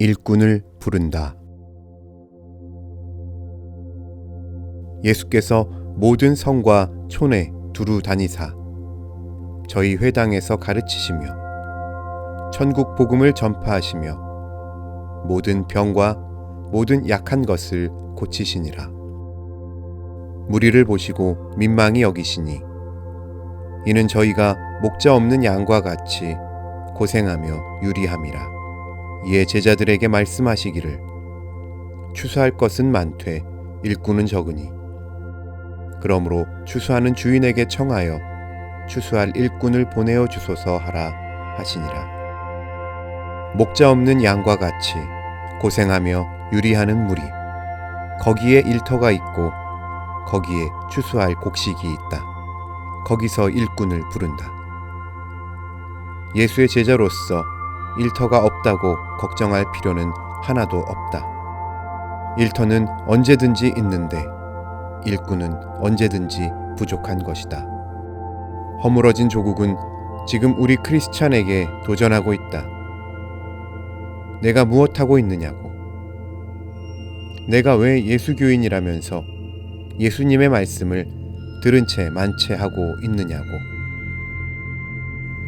일꾼을 부른다. 예수께서 모든 성과 촌에 두루 다니사 저희 회당에서 가르치시며 천국 복음을 전파하시며 모든 병과 모든 약한 것을 고치시니라. 무리를 보시고 민망히 여기시니 이는 저희가 목자 없는 양과 같이 고생하며 유리함이라. 이에 제자들에게 말씀하시기를 추수할 것은 많되 일꾼은 적으니 그러므로 추수하는 주인에게 청하여 추수할 일꾼을 보내어 주소서 하라 하시니라. 목자 없는 양과 같이 고생하며 유리하는 무리, 거기에 일터가 있고 거기에 추수할 곡식이 있다. 거기서 일꾼을 부른다. 예수의 제자로서 일터가 없다고 걱정할 필요는 하나도 없다. 일터는 언제든지 있는데 일꾼은 언제든지 부족한 것이다. 허물어진 조국은 지금 우리 크리스찬에게 도전하고 있다. 내가 무엇하고 있느냐고. 내가 왜 예수교인이라면서 예수님의 말씀을 들은 채 만채 하고 있느냐고.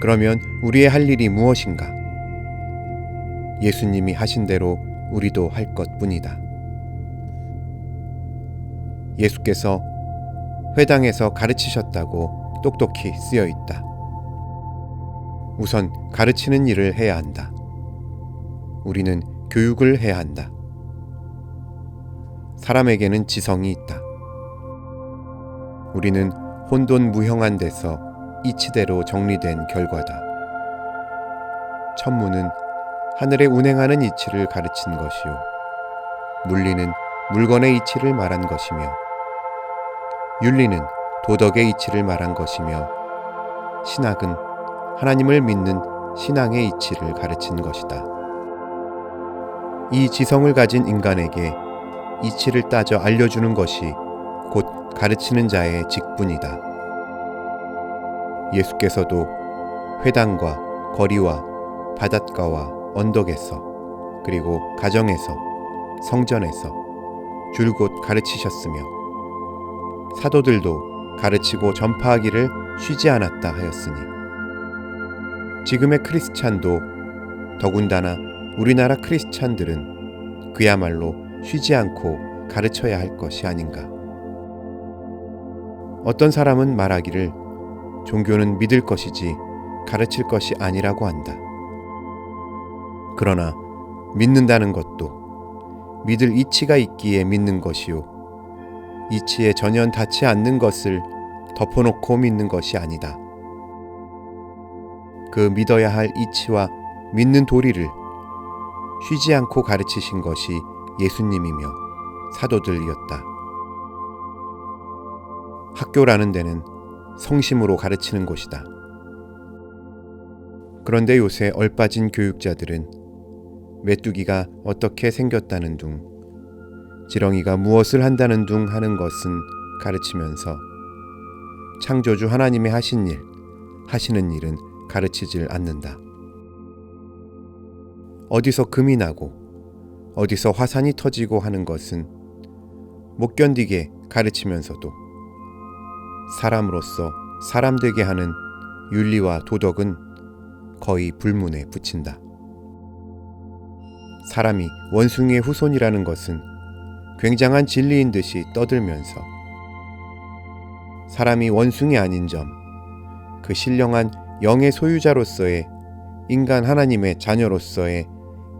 그러면 우리의 할 일이 무엇인가? 예수님이 하신 대로 우리도 할 것뿐이다. 예수께서 회당에서 가르치셨다고 똑똑히 쓰여 있다. 우선 가르치는 일을 해야 한다. 우리는 교육을 해야 한다. 사람에게는 지성이 있다. 우리는 혼돈무형한 데서 이치대로 정리된 결과다. 천무는 하늘에 운행하는 이치를 가르친 것이요 물리는 물건의 이치를 말한 것이며 윤리는 도덕의 이치를 말한 것이며 신학은 하나님을 믿는 신앙의 이치를 가르친 것이다. 이 지성을 가진 인간에게 이치를 따져 알려주는 것이 곧 가르치는 자의 직분이다. 예수께서도 회당과 거리와 바닷가와 언덕에서 그리고 가정에서 성전에서 줄곧 가르치셨으며 사도들도 가르치고 전파하기를 쉬지 않았다 하였으니 지금의 크리스찬도 더군다나 우리나라 크리스찬들은 그야말로 쉬지 않고 가르쳐야 할 것이 아닌가. 어떤 사람은 말하기를 종교는 믿을 것이지 가르칠 것이 아니라고 한다. 그러나 믿는다는 것도 믿을 이치가 있기에 믿는 것이요 이치에 전혀 닿지 않는 것을 덮어놓고 믿는 것이 아니다. 그 믿어야 할 이치와 믿는 도리를 쉬지 않고 가르치신 것이 예수님이며 사도들이었다. 학교라는 데는 성심으로 가르치는 곳이다. 그런데 요새 얼빠진 교육자들은 메뚜기가 어떻게 생겼다는 둥, 지렁이가 무엇을 한다는 둥 하는 것은 가르치면서 창조주 하나님이 하신 일, 하시는 일은 가르치질 않는다. 어디서 금이 나고 어디서 화산이 터지고 하는 것은 못 견디게 가르치면서도 사람으로서 사람 되게 하는 윤리와 도덕은 거의 불문에 붙인다. 사람이 원숭이의 후손이라는 것은 굉장한 진리인 듯이 떠들면서 사람이 원숭이 아닌 점, 그 신령한 영의 소유자로서의 인간 하나님의 자녀로서의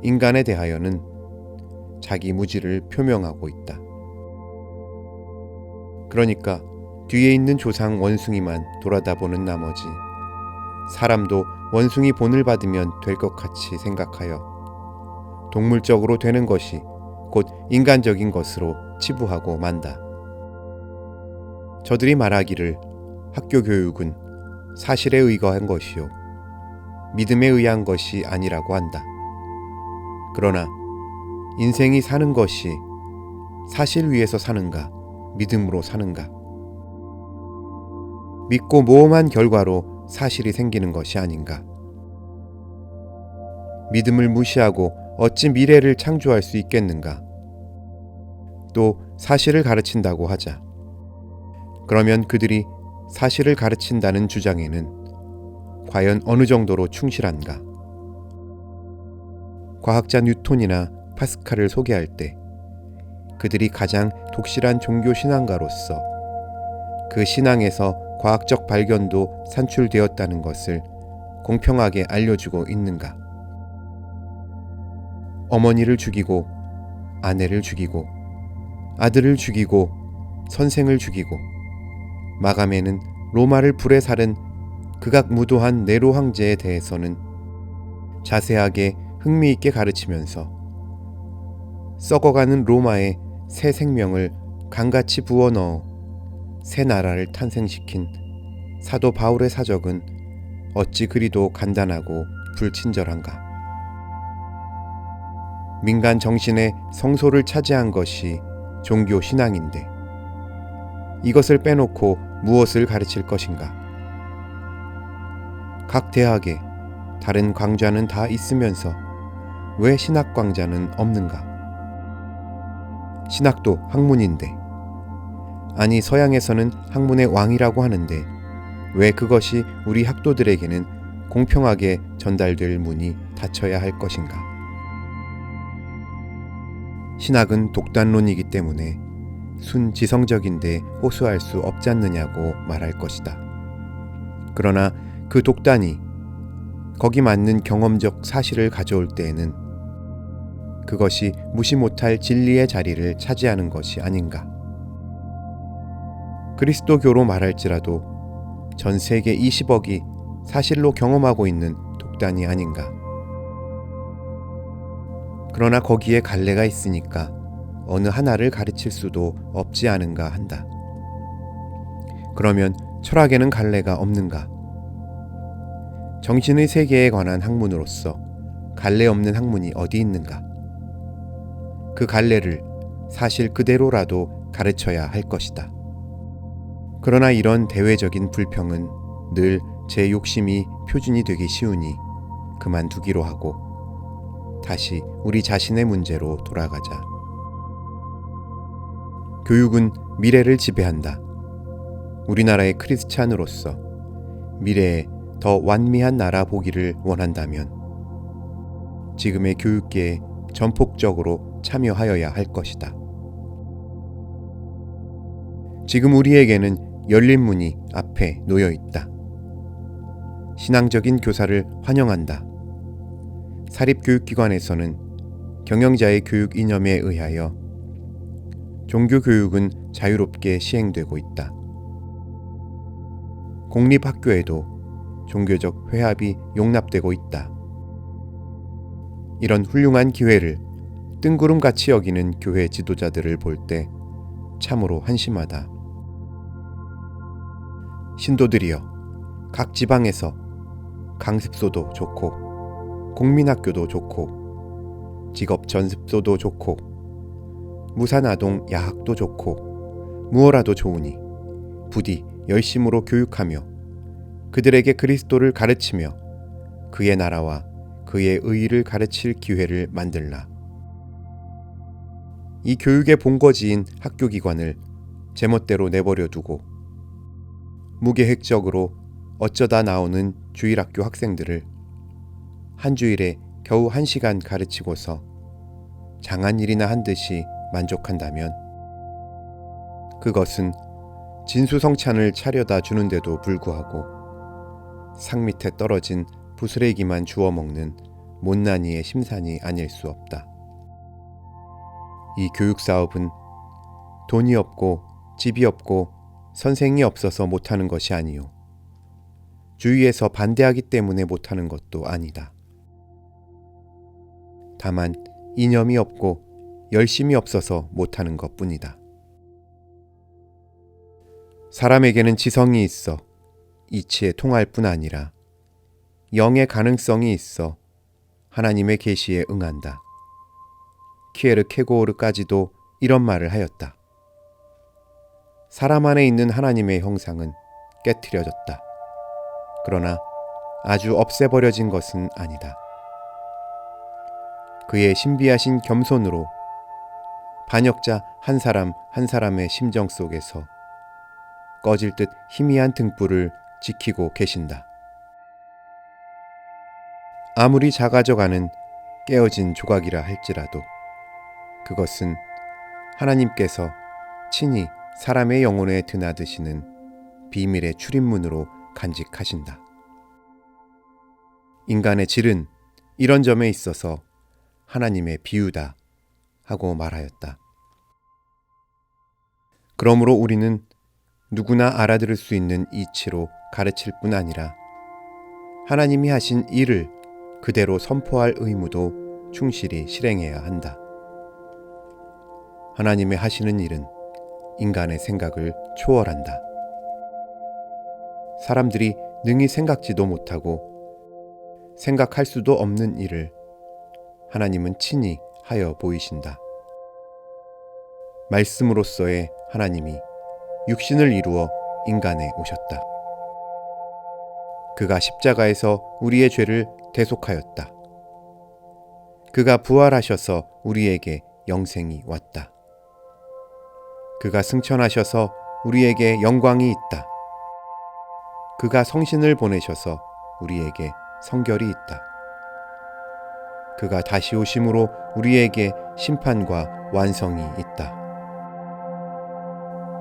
인간에 대하여는 자기 무지를 표명하고 있다. 그러니까 뒤에 있는 조상 원숭이만 돌아다보는 나머지 사람도 원숭이 본을 받으면 될 것 같이 생각하여 동물적으로 되는 것이 곧 인간적인 것으로 치부하고 만다. 저들이 말하기를 학교 교육은 사실에 의거한 것이요 믿음에 의한 것이 아니라고 한다. 그러나 인생이 사는 것이 사실 위에서 사는가 믿음으로 사는가? 믿고 모험한 결과로 사실이 생기는 것이 아닌가? 믿음을 무시하고 어찌 미래를 창조할 수 있겠는가? 또 사실을 가르친다고 하자. 그러면 그들이 사실을 가르친다는 주장에는 과연 어느 정도로 충실한가? 과학자 뉴톤이나 파스칼을 소개할 때 그들이 가장 독실한 종교 신앙가로서 그 신앙에서 과학적 발견도 산출되었다는 것을 공평하게 알려주고 있는가? 어머니를 죽이고 아내를 죽이고 아들을 죽이고 선생을 죽이고 마감에는 로마를 불에 사른 극악무도한 네로 황제에 대해서는 자세하게 흥미있게 가르치면서 썩어가는 로마에 새 생명을 강같이 부어넣어 새 나라를 탄생시킨 사도 바울의 사적은 어찌 그리도 간단하고 불친절한가? 민간 정신의 성소를 차지한 것이 종교 신앙인데 이것을 빼놓고 무엇을 가르칠 것인가? 각 대학에 다른 강좌는 다 있으면서 왜 신학 강좌는 없는가? 신학도 학문인데, 아니 서양에서는 학문의 왕이라고 하는데 왜 그것이 우리 학도들에게는 공평하게 전달될 문이 닫혀야 할 것인가? 신학은 독단론이기 때문에 순지성적인데 호소할 수 없지 않느냐고 말할 것이다. 그러나 그 독단이 거기 맞는 경험적 사실을 가져올 때에는 그것이 무시 못할 진리의 자리를 차지하는 것이 아닌가. 그리스도교로 말할지라도 전 세계 20억이 사실로 경험하고 있는 독단이 아닌가. 그러나 거기에 갈래가 있으니까 어느 하나를 가르칠 수도 없지 않은가 한다. 그러면 철학에는 갈래가 없는가? 정신의 세계에 관한 학문으로서 갈래 없는 학문이 어디 있는가? 그 갈래를 사실 그대로라도 가르쳐야 할 것이다. 그러나 이런 대외적인 불평은 늘 제 욕심이 표준이 되기 쉬우니 그만두기로 하고 다시 우리 자신의 문제로 돌아가자. 교육은 미래를 지배한다. 우리나라의 크리스찬으로서 미래에 더 완미한 나라 보기를 원한다면 지금의 교육계에 전폭적으로 참여하여야 할 것이다. 지금 우리에게는 열린 문이 앞에 놓여 있다. 신앙적인 교사를 환영한다. 사립교육기관에서는 경영자의 교육 이념에 의하여 종교교육은 자유롭게 시행되고 있다. 공립학교에도 종교적 회합이 용납되고 있다. 이런 훌륭한 기회를 뜬구름같이 여기는 교회 지도자들을 볼 때 참으로 한심하다. 신도들이여, 각 지방에서 강습소도 좋고 국민학교도 좋고 직업전습소도 좋고 무산아동 야학도 좋고 무엇라도 좋으니 부디 열심으로 교육하며 그들에게 그리스도를 가르치며 그의 나라와 그의 의의를 가르칠 기회를 만들라. 이 교육의 본거지인 학교기관을 제멋대로 내버려 두고 무계획적으로 어쩌다 나오는 주일학교 학생들을 한 주일에 겨우 1시간 가르치고서 장한일이나 한 듯이 만족한다면 그것은 진수성찬을 차려다 주는데도 불구하고 상 밑에 떨어진 부스레기만 주워 먹는 못난이의 심산이 아닐 수 없다. 이 교육사업은 돈이 없고 집이 없고 선생이 없어서 못하는 것이 아니요. 주위에서 반대하기 때문에 못하는 것도 아니다. 다만 이념이 없고 열심이 없어서 못하는 것뿐이다. 사람에게는 지성이 있어 이치에 통할 뿐 아니라 영의 가능성이 있어 하나님의 계시에 응한다. 키에르 케고르까지도 이런 말을 하였다. 사람 안에 있는 하나님의 형상은 깨트려졌다. 그러나 아주 없애버려진 것은 아니다. 그의 신비하신 겸손으로 반역자 한 사람 한 사람의 심정 속에서 꺼질 듯 희미한 등불을 지키고 계신다. 아무리 작아져가는 깨어진 조각이라 할지라도 그것은 하나님께서 친히 사람의 영혼에 드나드시는 비밀의 출입문으로 간직하신다. 인간의 질은 이런 점에 있어서 하나님의 비유다 하고 말하였다. 그러므로 우리는 누구나 알아들을 수 있는 이치로 가르칠 뿐 아니라 하나님이 하신 일을 그대로 선포할 의무도 충실히 실행해야 한다. 하나님의 하시는 일은 인간의 생각을 초월한다. 사람들이 능히 생각지도 못하고 생각할 수도 없는 일을 하나님은 친히 하여 보이신다. 말씀으로서의 하나님이 육신을 이루어 인간에 오셨다. 그가 십자가에서 우리의 죄를 대속하였다. 그가 부활하셔서 우리에게 영생이 왔다. 그가 승천하셔서 우리에게 영광이 있다. 그가 성신을 보내셔서 우리에게 성결이 있다. 그가 다시 오심으로 우리에게 심판과 완성이 있다.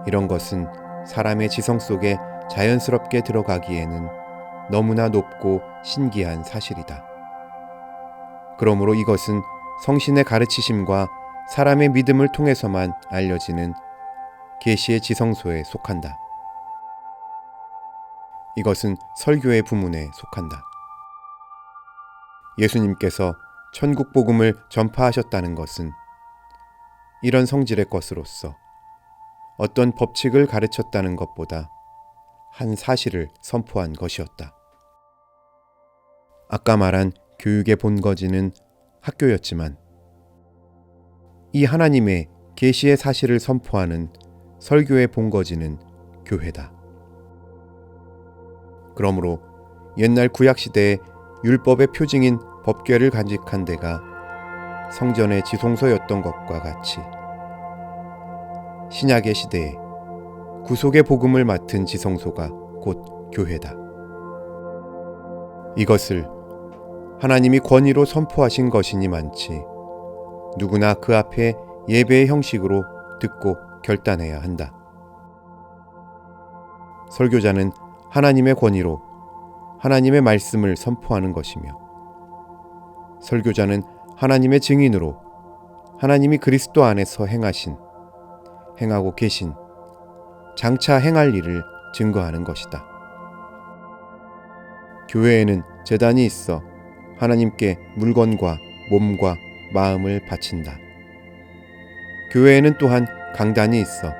이런 것은 사람의 지성 속에 자연스럽게 들어가기에는 너무나 높고 신기한 사실이다. 그러므로 이것은 성신의 가르치심과 사람의 믿음을 통해서만 알려지는 계시의 지성소에 속한다. 이것은 설교의 부문에 속한다. 예수님께서 천국 복음을 전파하셨다는 것은 이런 성질의 것으로서 어떤 법칙을 가르쳤다는 것보다 한 사실을 선포한 것이었다. 아까 말한 교육의 본거지는 학교였지만 이 하나님의 계시의 사실을 선포하는 설교의 본거지는 교회다. 그러므로 옛날 구약시대의 율법의 표징인 법궤를 간직한 데가 성전의 지성소였던 것과 같이 신약의 시대에 구속의 복음을 맡은 지성소가 곧 교회다. 이것을 하나님이 권위로 선포하신 것이니만치 누구나 그 앞에 예배의 형식으로 듣고 결단해야 한다. 설교자는 하나님의 권위로 하나님의 말씀을 선포하는 것이며 설교자는 하나님의 증인으로 하나님이 그리스도 안에서 행하고 계신 장차 행할 일을 증거하는 것이다. 교회에는 제단이 있어 하나님께 물건과 몸과 마음을 바친다. 교회에는 또한 강단이 있어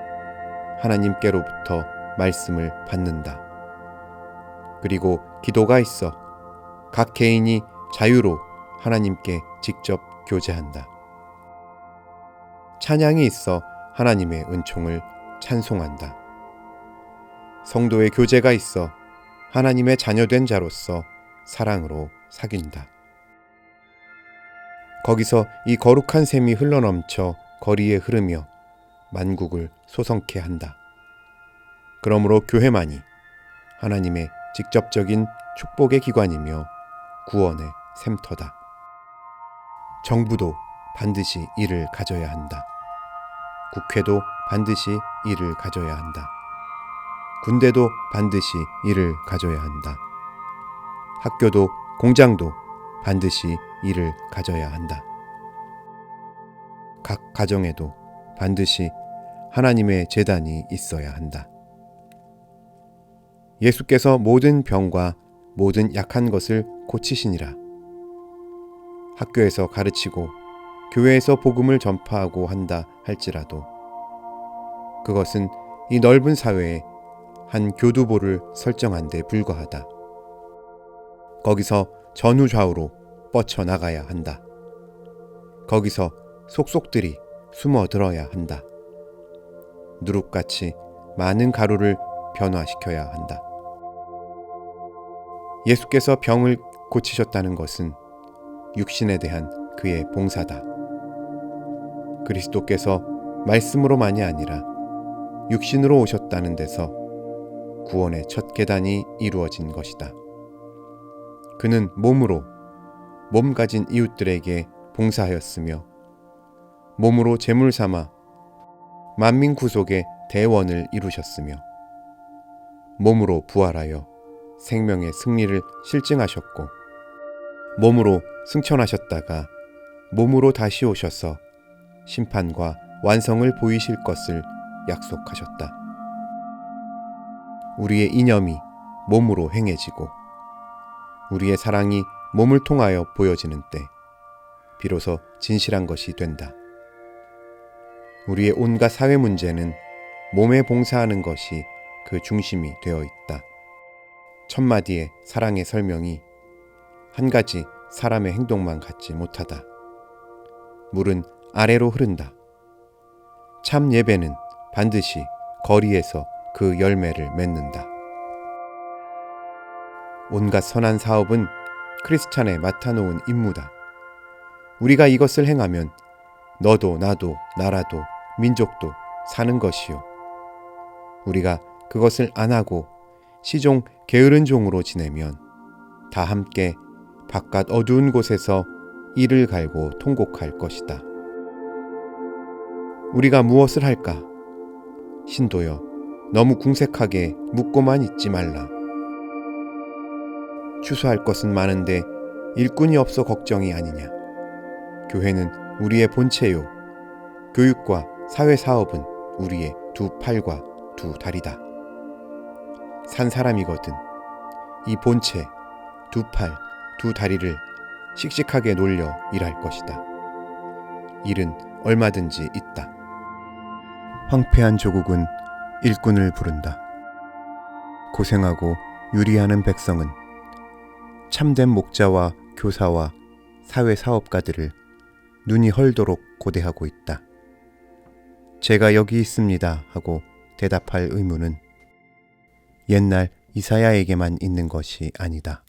하나님께로부터 말씀을 받는다. 그리고 기도가 있어 각 개인이 자유로 하나님께 직접 교제한다. 찬양이 있어 하나님의 은총을 찬송한다. 성도의 교제가 있어 하나님의 자녀된 자로서 사랑으로 사귄다. 거기서 이 거룩한 샘이 흘러넘쳐 거리에 흐르며 만국을 소성케 한다. 그러므로 교회만이 하나님의 직접적인 축복의 기관이며 구원의 샘터다. 정부도 반드시 이를 가져야 한다. 국회도 반드시 이를 가져야 한다. 군대도 반드시 이를 가져야 한다. 학교도 공장도 반드시 이를 가져야 한다. 각 가정에도 반드시 하나님의 제단이 있어야 한다. 예수께서 모든 병과 모든 약한 것을 고치시니라. 학교에서 가르치고 교회에서 복음을 전파하고 한다 할지라도 그것은 이 넓은 사회에 한 교두보를 설정한 데 불과하다. 거기서 전후좌우로 뻗쳐나가야 한다. 거기서 속속들이 숨어들어야 한다. 누룩같이 많은 가루를 변화시켜야 한다. 예수께서 병을 고치셨다는 것은 육신에 대한 그의 봉사다. 그리스도께서 말씀으로만이 아니라 육신으로 오셨다는 데서 구원의 첫 계단이 이루어진 것이다. 그는 몸으로 몸 가진 이웃들에게 봉사하였으며 몸으로 제물 삼아 만민 구속의 대원을 이루셨으며 몸으로 부활하여 생명의 승리를 실증하셨고 몸으로 승천하셨다가 몸으로 다시 오셔서 심판과 완성을 보이실 것을 약속하셨다. 우리의 이념이 몸으로 행해지고 우리의 사랑이 몸을 통하여 보여지는 때 비로소 진실한 것이 된다. 우리의 온갖 사회 문제는 몸에 봉사하는 것이 그 중심이 되어 있다. 천마디의 사랑의 설명이 한 가지 사람의 행동만 갖지 못하다. 물은 아래로 흐른다. 참 예배는 반드시 거리에서 그 열매를 맺는다. 온갖 선한 사업은 크리스찬에 맡아놓은 임무다. 우리가 이것을 행하면 너도 나도 나라도 민족도 사는 것이요. 우리가 그것을 안 하고 시종 게으른 종으로 지내면 다 함께 바깥 어두운 곳에서 이를 갈고 통곡할 것이다. 우리가 무엇을 할까? 신도여, 너무 궁색하게 묻고만 있지 말라. 추수할 것은 많은데 일꾼이 없어 걱정이 아니냐. 교회는 우리의 본체요. 교육과 사회사업은 우리의 두 팔과 두 다리다. 산 사람이거든 이 본체, 두 팔, 두 다리를 씩씩하게 놀려 일할 것이다. 일은 얼마든지 있다. 황폐한 조국은 일꾼을 부른다. 고생하고 유리하는 백성은 참된 목자와 교사와 사회사업가들을 눈이 헐도록 고대하고 있다. 제가 여기 있습니다 하고 대답할 의무는 옛날 이사야에게만 있는 것이 아니다.